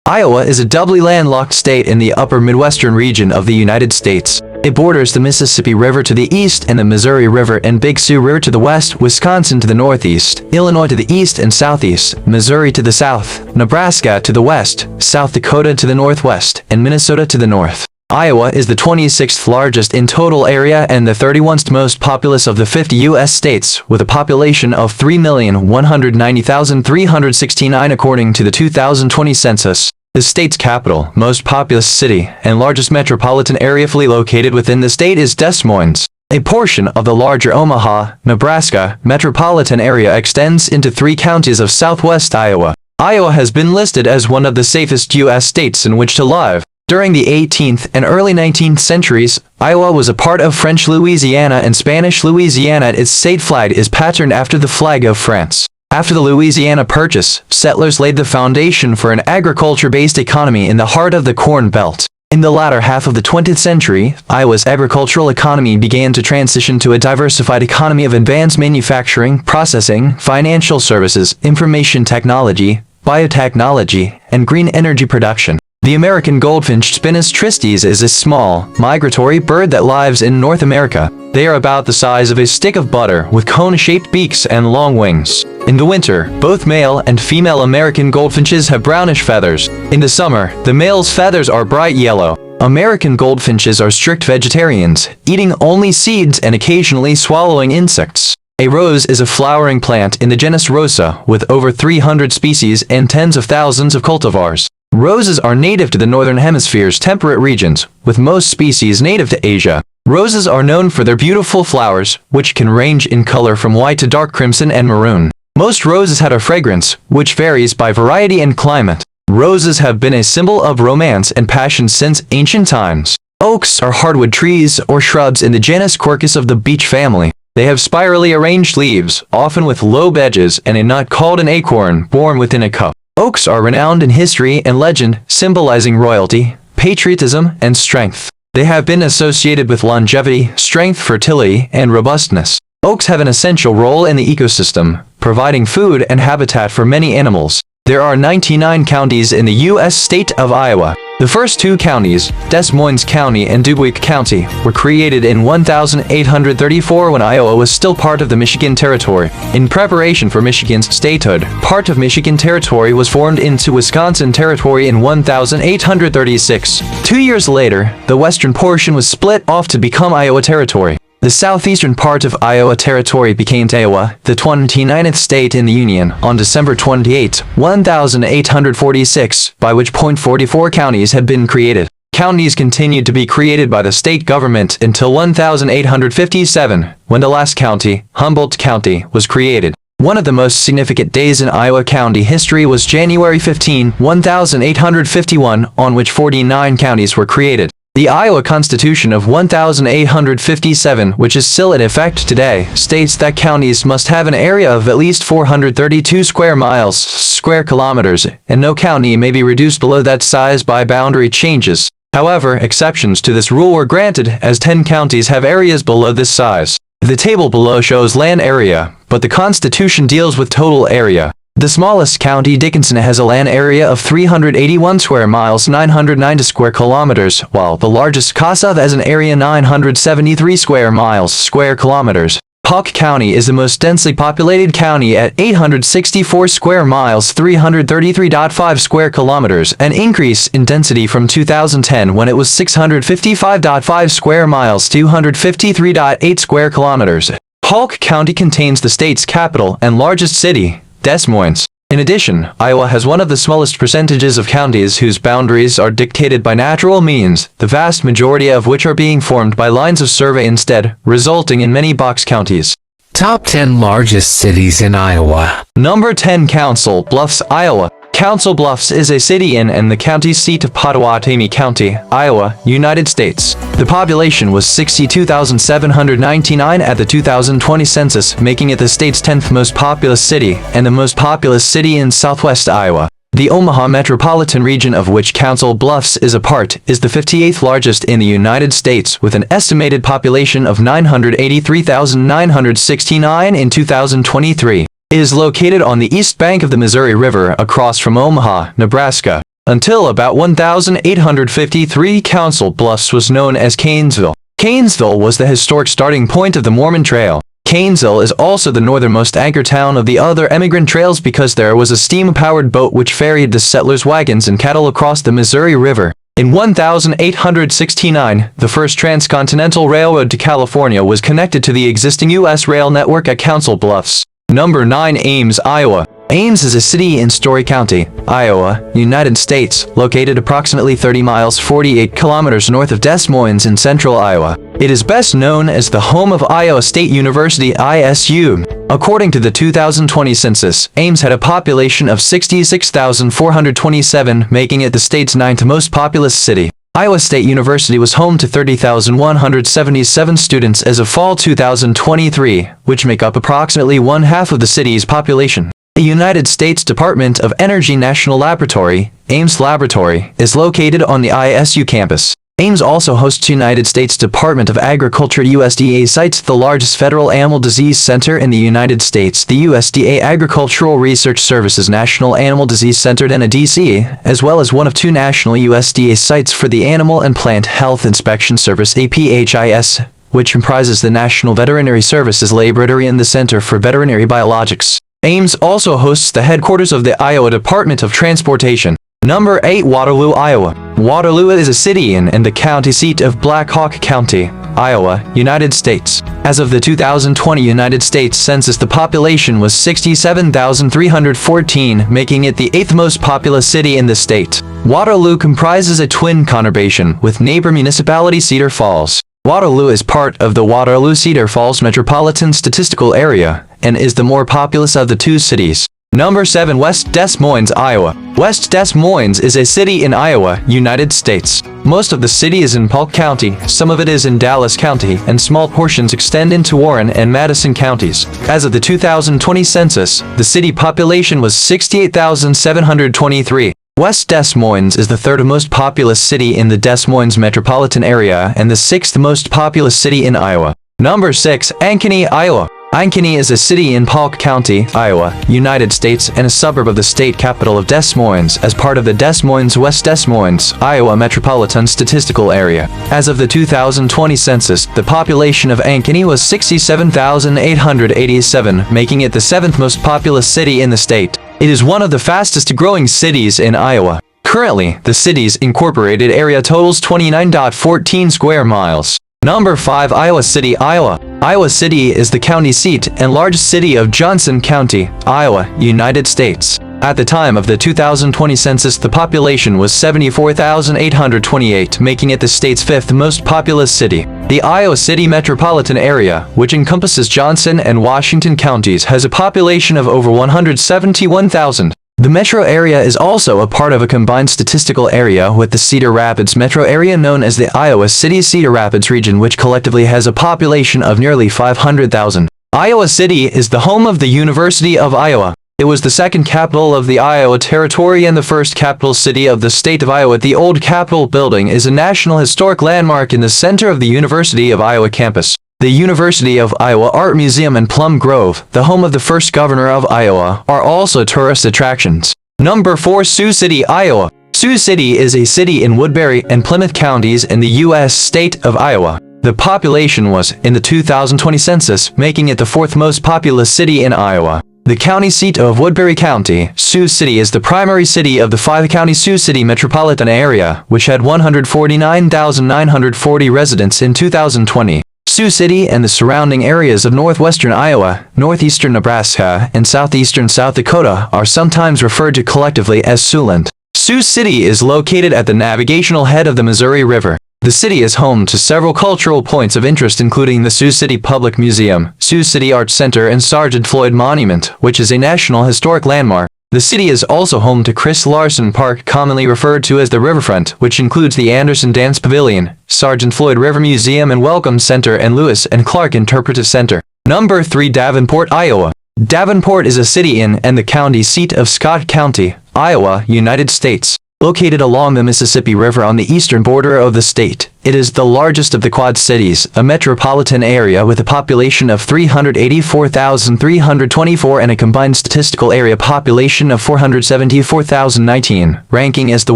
Iowa is a doubly landlocked state in the upper Midwestern region of the United States. It borders the Mississippi River to the east and the Missouri River and Big Sioux River to the west, Wisconsin to the northeast, Illinois to the east and southeast, Missouri to the south, Nebraska to the west, South Dakota to the northwest, and Minnesota to the north. Iowa is the 26th largest in total area and the 31st most populous of the 50 U.S. states, with a population of 3,190,369 according to the 2020 census. The state's capital, most populous city, and largest metropolitan area fully located within the state is Des Moines. A portion of the larger Omaha, Nebraska, metropolitan area extends into 3 counties of southwest Iowa. Iowa has been listed as one of the safest U.S. states in which to live. During the 18th and early 19th centuries, Iowa was a part of French Louisiana and Spanish Louisiana. Its state flag is patterned after the flag of France. After the Louisiana Purchase, settlers laid the foundation for an agriculture-based economy in the heart of the Corn Belt. In the latter half of the 20th century, Iowa's agricultural economy began to transition to a diversified economy of advanced manufacturing, processing, financial services, information technology, biotechnology, and green energy production. The American goldfinch Spinus tristes is a small, migratory bird that lives in North America. They are about the size of a stick of butter with cone-shaped beaks and long wings. In the winter, both male and female American goldfinches have brownish feathers. In the summer, the male's feathers are bright yellow. American goldfinches are strict vegetarians, eating only seeds and occasionally swallowing insects. A rose is a flowering plant in the genus Rosa, with over 300 species and tens of thousands of cultivars. Roses are native to the Northern Hemisphere's temperate regions, with most species native to Asia. Roses are known for their beautiful flowers, which can range in color from white to dark crimson and maroon. Most roses have a fragrance, which varies by variety and climate. Roses have been a symbol of romance and passion since ancient times. Oaks are hardwood trees or shrubs in the genus Quercus of the beech family. They have spirally arranged leaves, often with lobe edges, and a nut called an acorn borne within a cup. Oaks are renowned in history and legend, symbolizing royalty, patriotism, and strength. They have been associated with longevity, strength, fertility, and robustness. Oaks have an essential role in the ecosystem, providing food and habitat for many animals. There are 99 counties in the U.S. state of Iowa. The first 2 counties, Des Moines County and Dubuque County, were created in 1834 when Iowa was still part of the Michigan Territory. In preparation for Michigan's statehood, part of Michigan Territory was formed into Wisconsin Territory in 1836. 2 years later, the western portion was split off to become Iowa Territory. The southeastern part of Iowa Territory became Iowa, the 29th state in the Union, on December 28, 1846, by which point 44 counties had been created. Counties continued to be created by the state government until 1857, when the last county, Humboldt County, was created. One of the most significant days in Iowa County history was January 15, 1851, on which 49 counties were created. The Iowa Constitution of 1857, which is still in effect today, states that counties must have an area of at least 432 square miles, square kilometers, and no county may be reduced below that size by boundary changes. However, exceptions to this rule were granted, as 10 counties have areas below this size. The table below shows land area, but the Constitution deals with total area. The smallest county, Dickinson, has a land area of 381 square miles, 990 square kilometers, while the largest, Kossuth, has an area 973 square miles, square kilometers. Polk County is the most densely populated county at 864 square miles, 333.5 square kilometers, an increase in density from 2010 when it was 655.5 square miles, 253.8 square kilometers. Polk County contains the state's capital and largest city, Des Moines. In addition, Iowa has one of the smallest percentages of counties whose boundaries are dictated by natural means, the vast majority of which are being formed by lines of survey instead, resulting in many box counties. Top 10 largest cities in Iowa. Number 10, Council Bluffs, Iowa. Council Bluffs is a city in and the county seat of Pottawatomie County, Iowa, United States. The population was 62,799 at the 2020 census, making it the state's 10th most populous city and the most populous city in southwest Iowa. The Omaha metropolitan region, of which Council Bluffs is a part, is the 58th largest in the United States, with an estimated population of 983,969 in 2023. It is located on the east bank of the Missouri River across from Omaha, Nebraska. Until about 1853, Council Bluffs was known as Canesville. Canesville was the historic starting point of the Mormon Trail. Canesville is also the northernmost anchor town of the other emigrant trails because there was a steam-powered boat which ferried the settlers' wagons and cattle across the Missouri River. In 1869, the first transcontinental railroad to California was connected to the existing U.S. rail network at Council Bluffs. Number 9. Ames, Iowa. Ames is a city in Story County, Iowa, United States, located approximately 30 miles 48 kilometers north of Des Moines in central Iowa. It is best known as the home of Iowa State University ISU. According to the 2020 census, Ames had a population of 66,427, making it the state's 9th most populous city. Iowa State University was home to 30,177 students as of fall 2023, which make up approximately one-half of the city's population. The United States Department of Energy National Laboratory, Ames Laboratory, is located on the ISU campus. Ames also hosts United States Department of Agriculture USDA sites, the largest federal animal disease center in the United States, the USDA Agricultural Research Services National Animal Disease Center NADC, as well as one of 2 national USDA sites for the Animal and Plant Health Inspection Service APHIS, which comprises the National Veterinary Services Laboratory and the Center for Veterinary Biologics. Ames also hosts the headquarters of the Iowa Department of Transportation. Number 8. Waterloo, Iowa. Waterloo is a city in and the county seat of Black Hawk County, Iowa, United States. As of the 2020 United States Census, the population was 67,314, making it the 8th most populous city in the state. Waterloo comprises a twin conurbation with neighbor municipality Cedar Falls. Waterloo is part of the Waterloo-Cedar Falls Metropolitan Statistical Area and is the more populous of the 2 cities. Number 7. West Des Moines, Iowa. West Des Moines is a city in Iowa, United States. Most of the city is in Polk County, some of it is in Dallas County, and small portions extend into Warren and Madison counties. As of the 2020 census, the city population was 68,723. West Des Moines is the 3rd most populous city in the Des Moines metropolitan area and the 6th most populous city in Iowa. Number 6. Ankeny, Iowa. Ankeny is a city in Polk County, Iowa, United States, and a suburb of the state capital of Des Moines as part of the Des Moines-West Des Moines, Iowa Metropolitan Statistical Area. As of the 2020 census, the population of Ankeny was 67,887, making it the 7th most populous city in the state. It is one of the fastest growing cities in Iowa. Currently, the city's incorporated area totals 29.14 square miles. Number 5. Iowa City, Iowa. Iowa City is the county seat and largest city of Johnson County, Iowa, United States. At the time of the 2020 census, the population was 74,828, making it the state's 5th most populous city. The Iowa City metropolitan area, which encompasses Johnson and Washington counties, has a population of over 171,000. The metro area is also a part of a combined statistical area with the Cedar Rapids metro area known as the Iowa City Cedar Rapids region, which collectively has a population of nearly 500,000. Iowa City is the home of the University of Iowa. It was the 2nd capital of the Iowa Territory and the 1st capital city of the state of Iowa. The old Capitol building is a National Historic Landmark in the center of the University of Iowa campus. The University of Iowa Art Museum and Plum Grove, the home of the 1st governor of Iowa, are also tourist attractions. Number 4. Sioux City, Iowa. Sioux City is a city in Woodbury and Plymouth counties in the U.S. state of Iowa. The population was, in the 2020 census, making it the 4th most populous city in Iowa. The county seat of Woodbury County, Sioux City is the primary city of the 5-county Sioux City metropolitan area, which had 149,940 residents in 2020. Sioux City and the surrounding areas of northwestern Iowa, northeastern Nebraska, and southeastern South Dakota are sometimes referred to collectively as Siouxland. Sioux City is located at the navigational head of the Missouri River. The city is home to several cultural points of interest, including the Sioux City Public Museum, Sioux City Arts Center, and Sergeant Floyd Monument, which is a National Historic Landmark. The city is also home to Chris Larson Park, commonly referred to as the Riverfront, which includes the Anderson Dance Pavilion, Sergeant Floyd River Museum and Welcome Center, and Lewis and Clark Interpretive Center. Number 3. Davenport, Iowa. Davenport is a city in and the county seat of Scott County, Iowa, United States. Located along the Mississippi River on the eastern border of the state, it is the largest of the Quad Cities, a metropolitan area with a population of 384,324 and a combined statistical area population of 474,019, ranking as the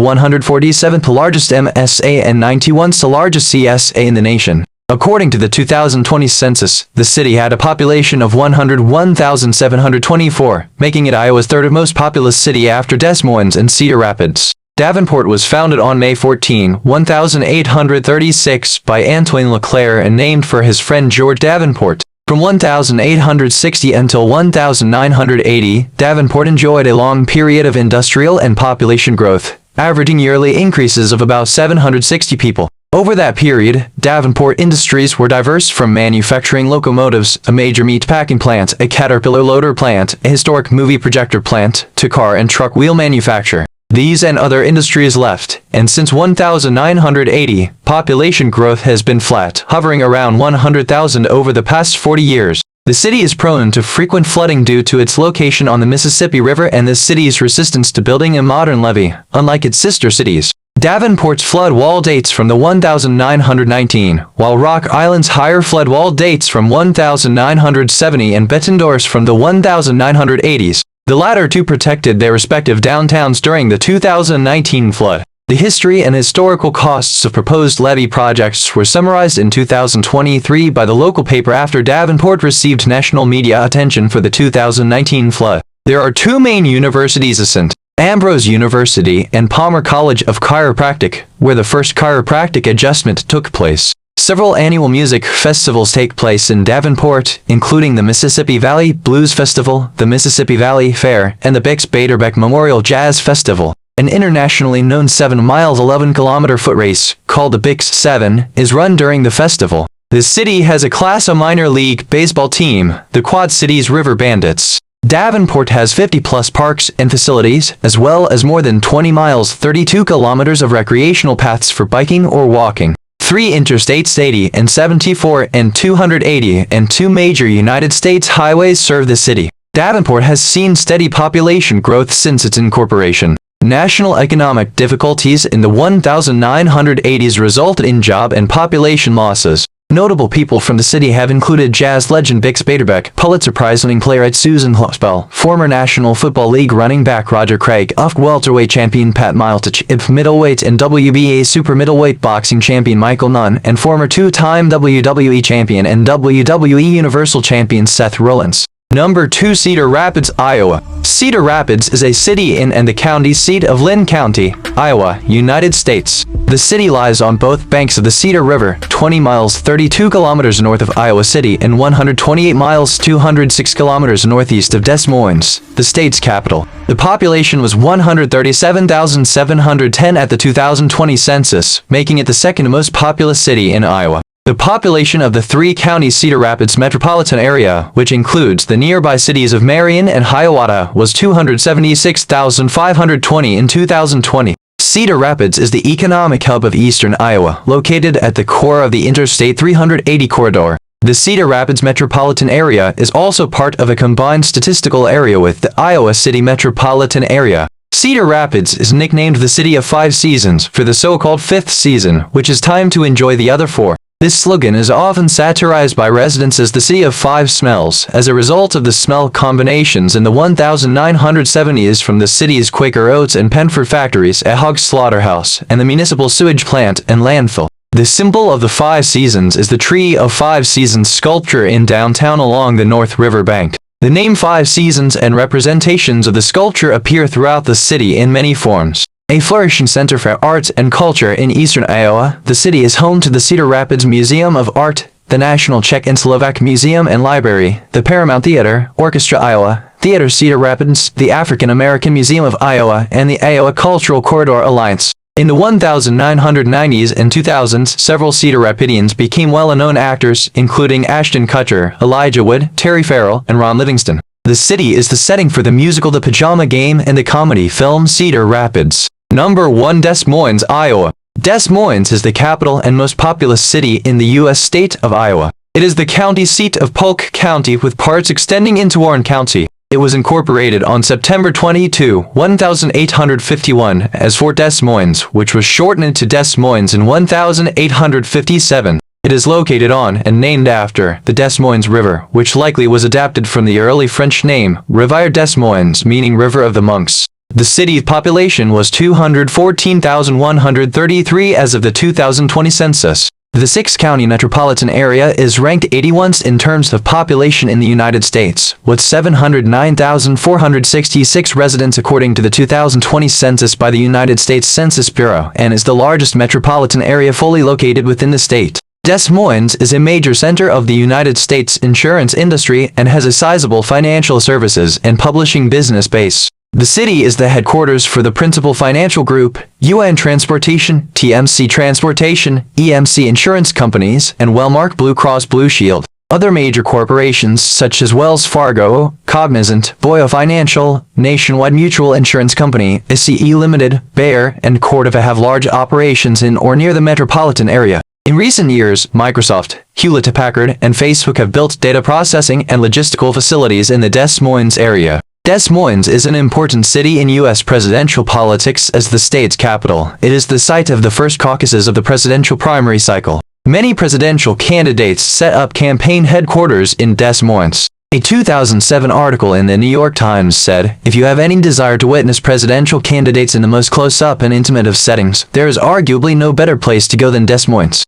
147th largest MSA and 91st largest CSA in the nation. According to the 2020 census, the city had a population of 101,724, making it Iowa's third most populous city after Des Moines and Cedar Rapids. Davenport was founded on May 14, 1836 by Antoine Leclerc and named for his friend George Davenport. From 1860 until 1980, Davenport enjoyed a long period of industrial and population growth, averaging yearly increases of about 760 people. Over that period, Davenport industries were diverse, from manufacturing locomotives, a major meat packing plant, a Caterpillar loader plant, a historic movie projector plant, to car and truck wheel manufacture. These and other industries left, and since 1980, population growth has been flat, hovering around 100,000 over the past 40 years. The city is prone to frequent flooding due to its location on the Mississippi River and the city's resistance to building a modern levee, unlike its sister cities. Davenport's flood wall dates from the 1919, while Rock Island's higher flood wall dates from 1970 and Bettendorf's from the 1980s. The latter two protected their respective downtowns during the 2019 flood. The history and historical costs of proposed levee projects were summarized in 2023 by the local paper after Davenport received national media attention for the 2019 flood. There are two main universities: St. Ambrose University and Palmer College of Chiropractic, where the first chiropractic adjustment took place. Several annual music festivals take place in Davenport, including the Mississippi Valley Blues Festival, the Mississippi Valley Fair, and the Bix Beiderbecke Memorial Jazz Festival. An internationally known 7 miles 11-kilometer foot race, called the Bix 7, is run during the festival. The city has a Class A minor league baseball team, the Quad Cities River Bandits. Davenport has 50-plus parks and facilities, as well as more than 20 miles 32 kilometers of recreational paths for biking or walking. 3 interstates 80 and 74 and 280 and 2 major United States highways serve the city. Davenport has seen steady population growth since its incorporation. National economic difficulties in the 1980s resulted in job and population losses. Notable people from the city have included jazz legend Bix Beiderbecke, Pulitzer Prize-winning playwright Susan Hospel, former National Football League running back Roger Craig, welterweight champion Pat Miletich, IBF middleweight and WBA super middleweight boxing champion Michael Nunn, and former 2-time WWE champion and WWE Universal champion Seth Rollins. Number 2. Cedar Rapids, Iowa. Cedar Rapids is a city in and the county seat of Linn County, Iowa, United States. The city lies on both banks of the Cedar River, 20 miles 32 kilometers north of Iowa City and 128 miles 206 kilometers northeast of Des Moines, the state's capital. The population was 137,710 at the 2020 census, making it the second most populous city in Iowa. The population of the 3-county Cedar Rapids metropolitan area, which includes the nearby cities of Marion and Hiawatha, was 276,520 in 2020. Cedar Rapids is the economic hub of eastern Iowa, located at the core of the Interstate 380 corridor. The Cedar Rapids metropolitan area is also part of a combined statistical area with the Iowa City metropolitan area. Cedar Rapids is nicknamed the City of 5 Seasons for the so-called 5th season, which is time to enjoy the other 4. This slogan is often satirized by residents as the City of 5 Smells, as a result of the smell combinations in the 1970s from the city's Quaker Oats and Penford factories, a hog slaughterhouse, and the municipal sewage plant and landfill. The symbol of the 5 Seasons is the Tree of 5 Seasons sculpture in downtown along the North River bank. The name 5 Seasons and representations of the sculpture appear throughout the city in many forms. A flourishing center for art and culture in eastern Iowa, the city is home to the Cedar Rapids Museum of Art, the National Czech and Slovak Museum and Library, the Paramount Theater, Orchestra Iowa, Theater Cedar Rapids, the African American Museum of Iowa, and the Iowa Cultural Corridor Alliance. In the 1990s and 2000s, several Cedar Rapidians became well-known actors, including Ashton Kutcher, Elijah Wood, Terry Farrell, and Ron Livingston. The city is the setting for the musical The Pajama Game and the comedy film Cedar Rapids. Number 1. Des Moines, Iowa. Des Moines is the capital and most populous city in the U.S. state of Iowa. It is the county seat of Polk County with parts extending into Warren County. It was incorporated on September 22, 1851 as Fort Des Moines, which was shortened to Des Moines in 1857. It is located on and named after the Des Moines River, which likely was adapted from the early French name, Rivière des Moines, meaning River of the Monks. The city's population was 214,133 as of the 2020 census. The six-county metropolitan area is ranked 81st in terms of population in the United States, with 709,466 residents according to the 2020 census by the United States Census Bureau, and is the largest metropolitan area fully located within the state. Des Moines is a major center of the United States insurance industry and has a sizable financial services and publishing business base. The city is the headquarters for the Principal Financial Group, UN Transportation, TMC Transportation, EMC Insurance Companies, and Wellmark Blue Cross Blue Shield. Other major corporations such as Wells Fargo, Cognizant, Voya Financial, Nationwide Mutual Insurance Company, SCE Limited, Bayer, and Cordova have large operations in or near the metropolitan area. In recent years, Microsoft, Hewlett-Packard, and Facebook have built data processing and logistical facilities in the Des Moines area. Des Moines is an important city in U.S. presidential politics as the state's capital. It is the site of the first caucuses of the presidential primary cycle. Many presidential candidates set up campaign headquarters in Des Moines. A 2007 article in the New York Times said, "If you have any desire to witness presidential candidates in the most close-up and intimate of settings, there is arguably no better place to go than Des Moines."